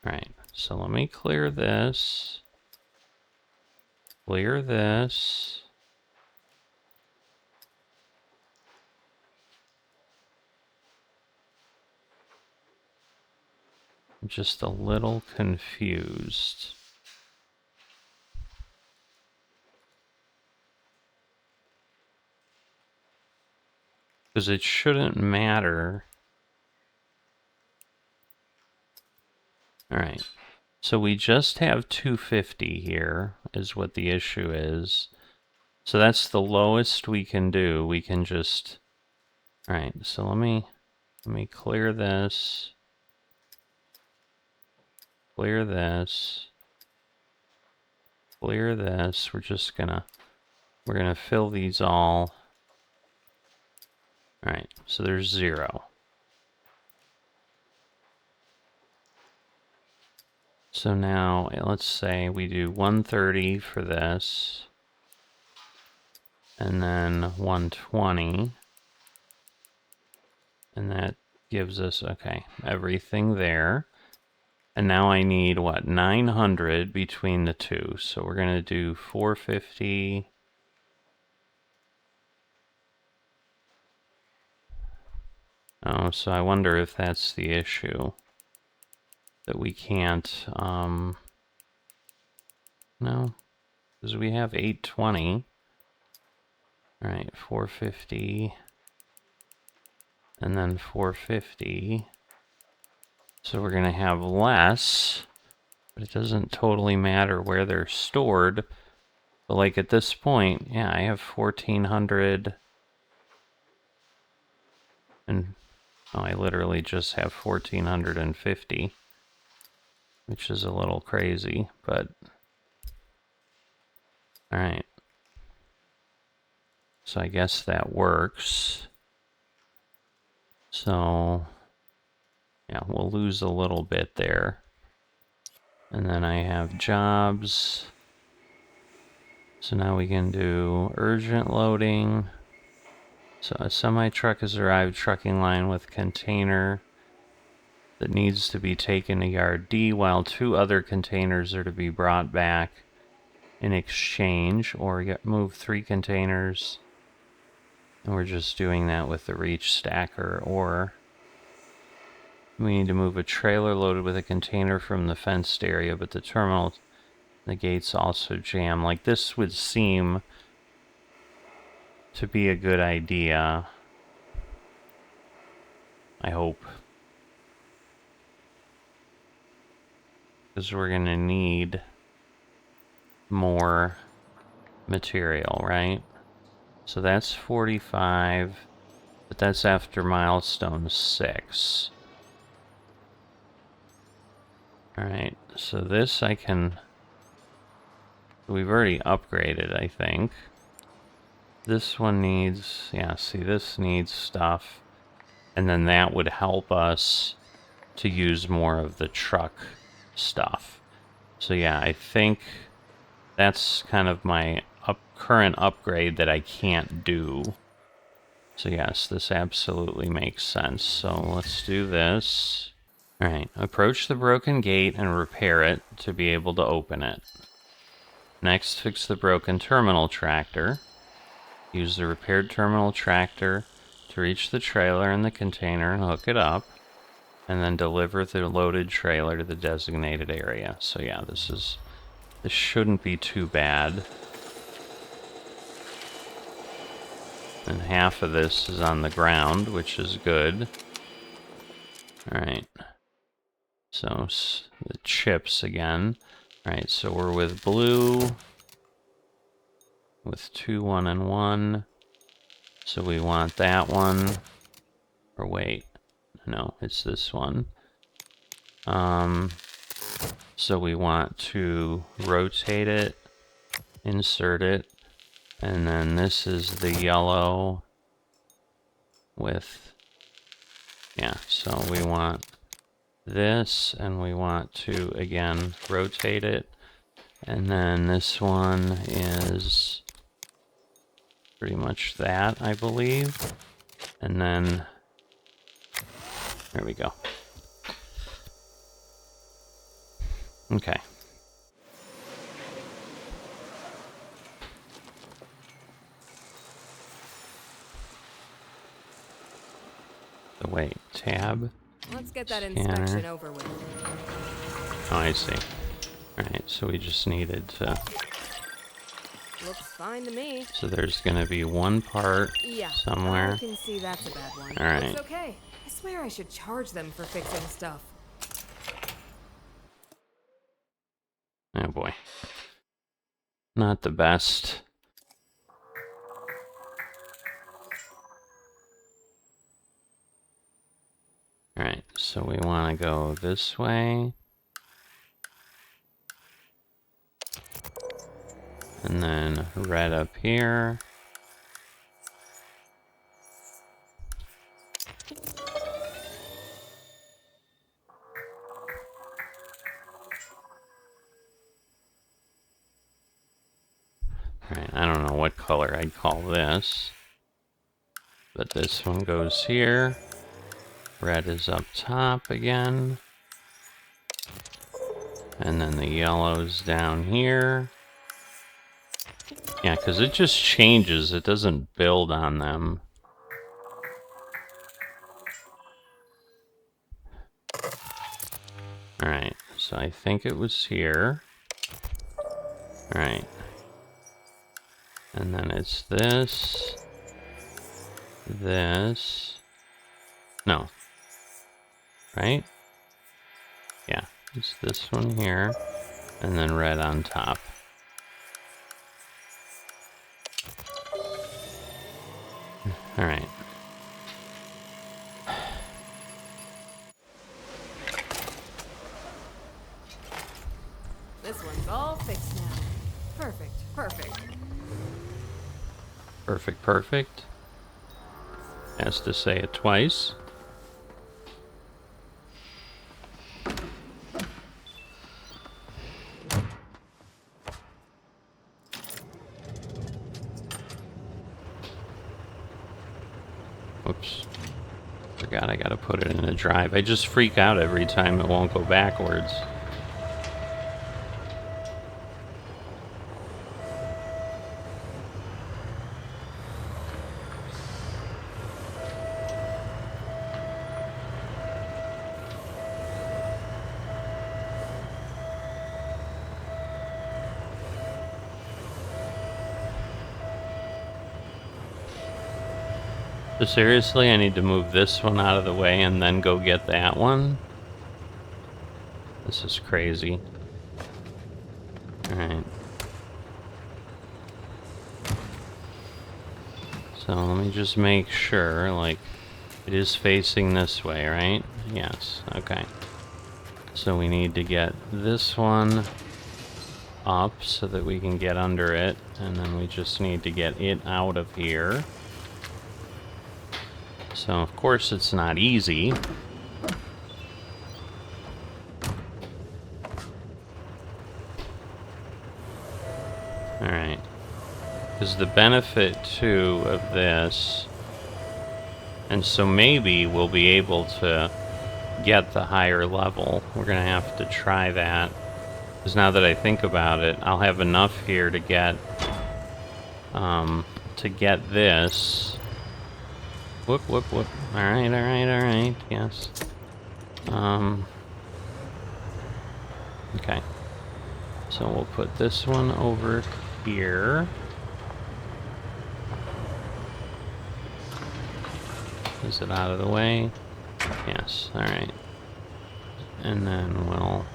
Alright, so let me clear this. Clear this. I'm just a little confused. Because it shouldn't matter. Alright, so we just have 250 here, is what the issue is. So that's the lowest we can do. We can just... Alright, so let me clear this. Clear this. Clear this. We're gonna fill these all. Alright, so there's 0. So now, let's say we do 130 for this, and then 120, and that gives us, okay, everything there. And now I need, what, 900 between the two. So we're going to do 450. Oh, so I wonder if that's the issue. That we can't, no, because we have 820. All right, 450, and then 450. So we're going to have less But it doesn't totally matter where they're stored. But like at this point, yeah, I have 1,400. And oh, I literally just have 1,450. Which is a little crazy, but... Alright. So I guess that works. So... yeah, we'll lose a little bit there. And then I have jobs. So now we can do urgent loading. So a semi-truck has arrived, trucking line with container that needs to be taken to yard D, while 2 other containers are to be brought back in exchange, or move 3 containers. And we're just doing that with the reach stacker, or we need to move a trailer loaded with a container from the fenced area, but the terminal, the gates also jam. Like, this would seem to be a good idea. I hope. Because we're gonna need more material, right? So that's 45, but that's after milestone 6. Alright, so this I can... we've already upgraded, I think. This one needs... yeah, see, this needs stuff. And then that would help us to use more of the truck stuff. So yeah, I think that's kind of my current upgrade that I can't do. So yes, this absolutely makes sense. So let's do this. Alright, approach the broken gate and repair it to be able to open it. Next, fix the broken terminal tractor. Use the repaired terminal tractor to reach the trailer and the container and hook it up. And then deliver the loaded trailer to the designated area. So yeah, this shouldn't be too bad. And half of this is on the ground, which is good. Alright. So, the chips again. Alright, so we're with blue. With 2, 1, and 1. So we want that one. Or wait. No, it's this one. So we want to rotate it, insert it, and then this is the yellow with, yeah, so we want this, and we want to, again, rotate it, and then this one is pretty much that, I believe, and then, there we go. Okay. So wait, tab. Let's get that Scanner. inspection over with. Oh, I see. Alright, so we just needed to... Looks fine to me. So there's gonna be one part somewhere. I can see that's a bad one. Alright. It's okay. I swear I should charge them for fixing stuff. Oh boy. Not the best. Alright, so we want to go this way. And then red up here. Alright, I don't know what color I'd call this. But this one goes here. Red is up top again. And then the yellow's down here. Yeah, because it just changes. It doesn't build on them. Alright, so I think it was here. Alright. And then it's this. This. No. Right? Yeah. It's this one here, and then red on top. All right. This one's all fixed now. Perfect, perfect. Perfect, perfect. Has to say it twice. Oops. Forgot I gotta put it in a drive. I just freak out every time it won't go backwards. So seriously, I need to move this one out of the way and then go get that one? This is crazy. Alright. So let me just make sure, like, it is facing this way, right? Yes, okay. So we need to get this one up so that we can get under it, and then we just need to get it out of here. So of course it's not easy. Alright. Because the benefit too of this, and so maybe we'll be able to get the higher level. We're gonna have to try that. Because now that I think about it, I'll have enough here to get this. Whoop, whoop, whoop. Alright, alright, alright. Yes. Okay. So we'll put this one over here. Is it out of the way? Yes, alright. And then we'll...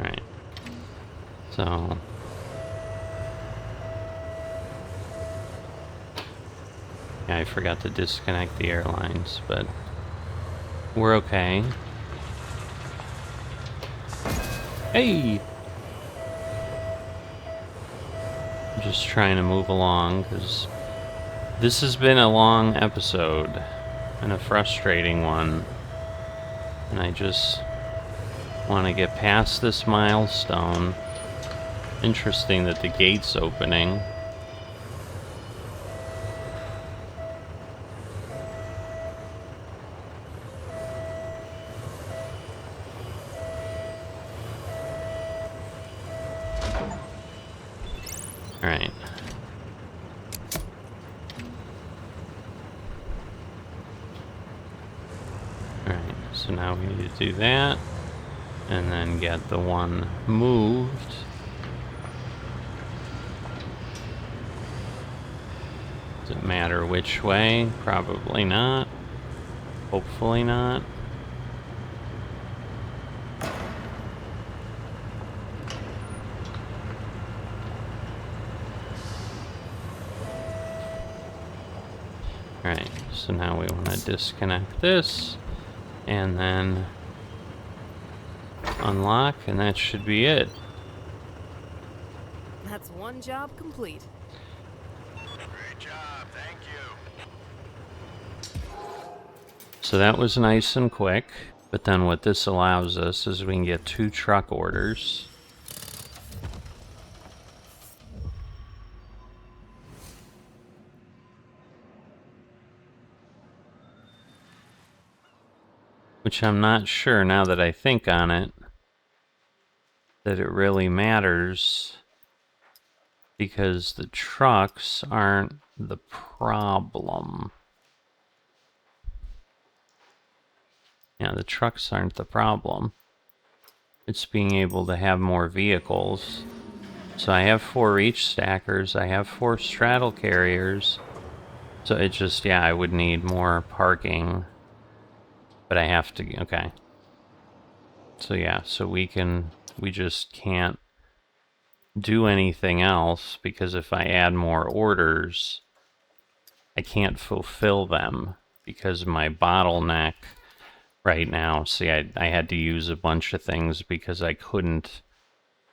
Alright. So... Yeah, I forgot to disconnect the airlines, but... We're okay. Hey! I'm just trying to move along, because this has been a long episode, and a frustrating one. And I just want to get past this milestone. Interesting that the gate's opening. Alright. Alright, so now we need to do that, and then get the one moved. Does it matter which way? Probably not. Hopefully not. Alright, so now we want to disconnect this, and then unlock, and that should be it. That's one job complete. Great job, thank you. So that was nice and quick, but then what this allows us is we can get 2 truck orders. Which I'm not sure, now that I think on it, that it really matters, because the trucks aren't the problem. Yeah, the trucks aren't the problem. It's being able to have more vehicles. So I have 4 reach stackers, I have 4 straddle carriers, So it just, yeah, I would need more parking, but I have to, okay. So yeah, so we just can't do anything else because if I add more orders, I can't fulfill them because my bottleneck right now, see, I had to use a bunch of things because I couldn't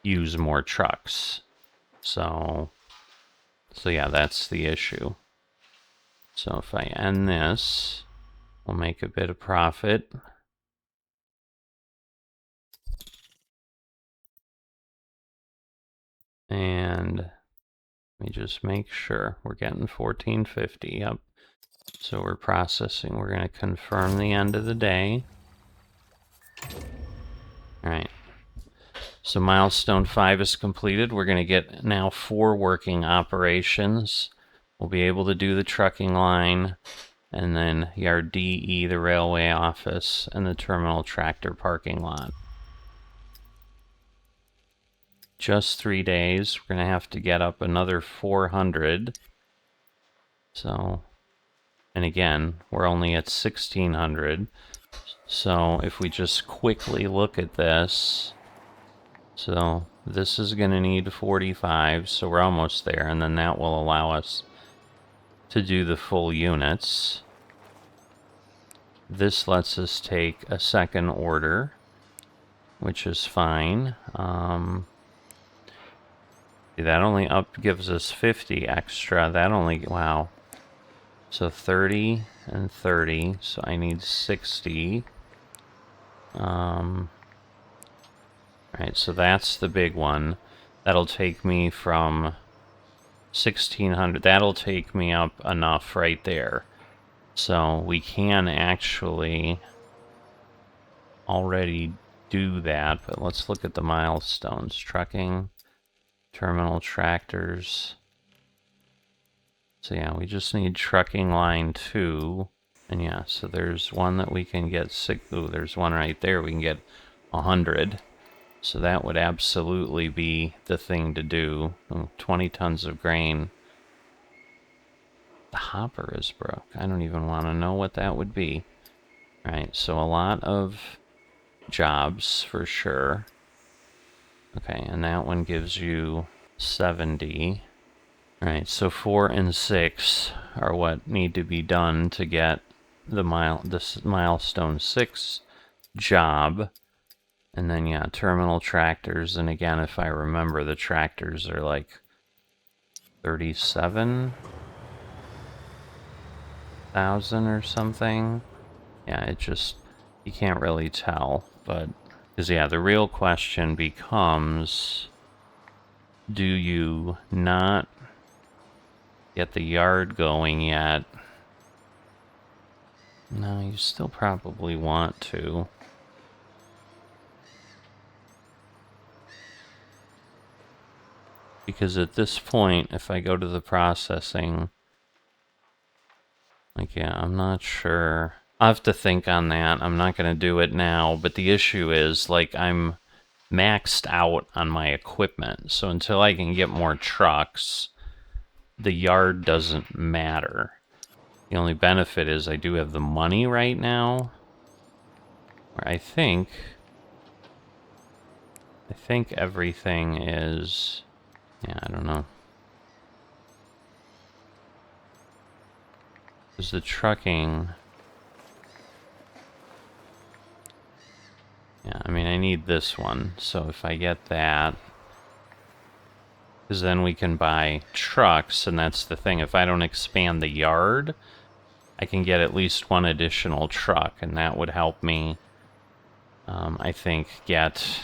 use more trucks. So yeah, that's the issue. So if I end this, we'll make a bit of profit. And let me just make sure we're getting 1450. Yep. So we're processing. We're going to confirm the end of the day. All right. So milestone 5 is completed. We're going to get now 4 working operations. We'll be able to do the trucking line, and then yard DE, the railway office, and the terminal tractor parking lot. Just 3 days. We're going to have to get up another 400. So, and again, we're only at 1600. So if we just quickly look at this, so this is going to need 45, so we're almost there, and then that will allow us to do the full units. This lets us take a second order, which is fine. That only gives us 50 extra. That only, wow. So 30 and 30, so I need 60. Alright, so that's the big one. That'll take me from 1600. That'll take me up enough right there. So we can actually already do that, but let's look at the milestones. Trucking, terminal tractors. So yeah, we just need trucking line 2. And yeah, so there's one that we can get ooh, there's one right there. We can get 100. So that would absolutely be the thing to do. 20 tons of grain. The hopper is broke. I don't even want to know what that would be. Alright, so a lot of jobs for sure. Okay, and that one gives you 70. Alright, so 4 and 6 are what need to be done to get this milestone 6 job. And then, yeah, terminal tractors. And again, if I remember, the tractors are like 37,000 or something. Yeah, it just, you can't really tell. But, because, yeah, the real question becomes, do you not get the yard going yet? No, you still probably want to. Because at this point, if I go to the processing, like, yeah, I'm not sure. I'll have to think on that. I'm not going to do it now, but the issue is, like, I'm maxed out on my equipment. So until I can get more trucks, the yard doesn't matter. The only benefit is I do have the money right now. Where I think everything is, yeah, I don't know. Because the trucking, yeah, I mean, I need this one. So if I get that, because then we can buy trucks, and that's the thing. If I don't expand the yard, I can get at least one additional truck, and that would help me, I think, get...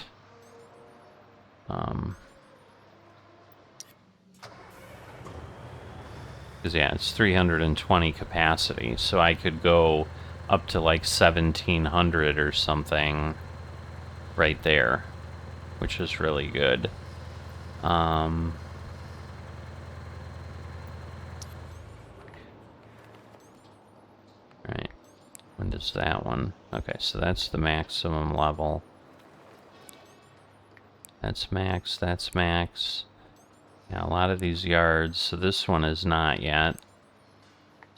because, yeah, it's 320 capacity, so I could go up to, like, 1,700 or something right there, which is really good. Right. When does that one? Okay, so that's the maximum level. That's max, that's max. Yeah, a lot of these yards, so this one is not yet.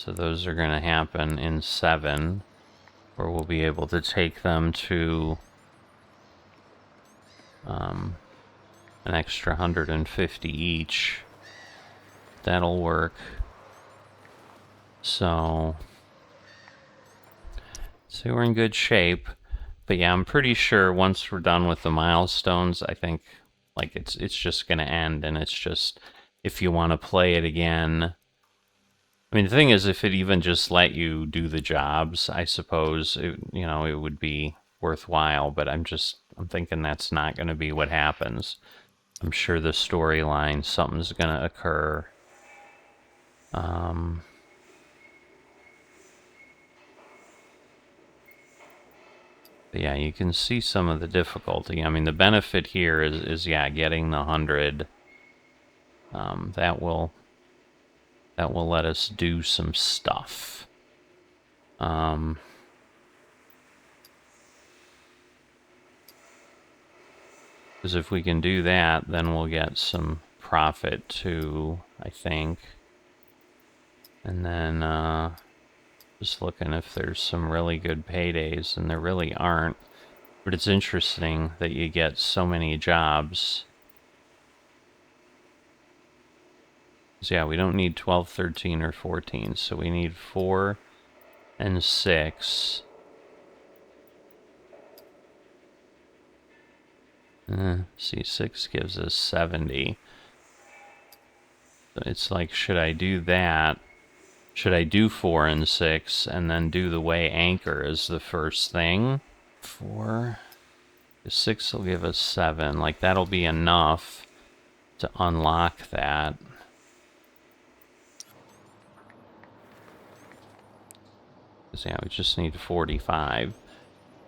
So those are going to happen in 7, where we'll be able to take them to an extra 150 each. That'll work. So we're in good shape. But yeah, I'm pretty sure once we're done with the milestones, I think like it's just gonna end, and it's just if you want to play it again. I mean, the thing is, if it even just let you do the jobs, I suppose it, you know, it would be worthwhile. But I'm thinking that's not going to be what happens. I'm sure the storyline, something's going to occur. But yeah, you can see some of the difficulty. I mean, the benefit here is yeah, getting the 100. That will let us do some stuff. Because if we can do that, then we'll get some profit too, I think. And then just looking if there's some really good paydays, and there really aren't. But it's interesting that you get so many jobs. So yeah, we don't need 12, 13, or 14, so we need 4 and 6. See, 6 gives us 70. So it's like, should I do that? Should I do 4 and 6 and then do the way anchor as the first thing? 4. 6 will give us 7. Like, that'll be enough to unlock that. Because, yeah, we just need 45.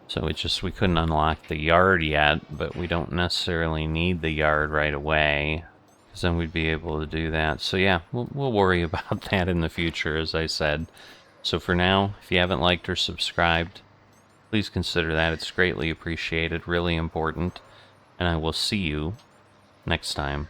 So we couldn't unlock the yard yet, but we don't necessarily need the yard right away, because then we'd be able to do that. So yeah, we'll worry about that in the future, as I said. So for now, if you haven't liked or subscribed, please consider that. It's greatly appreciated, really important. And I will see you next time.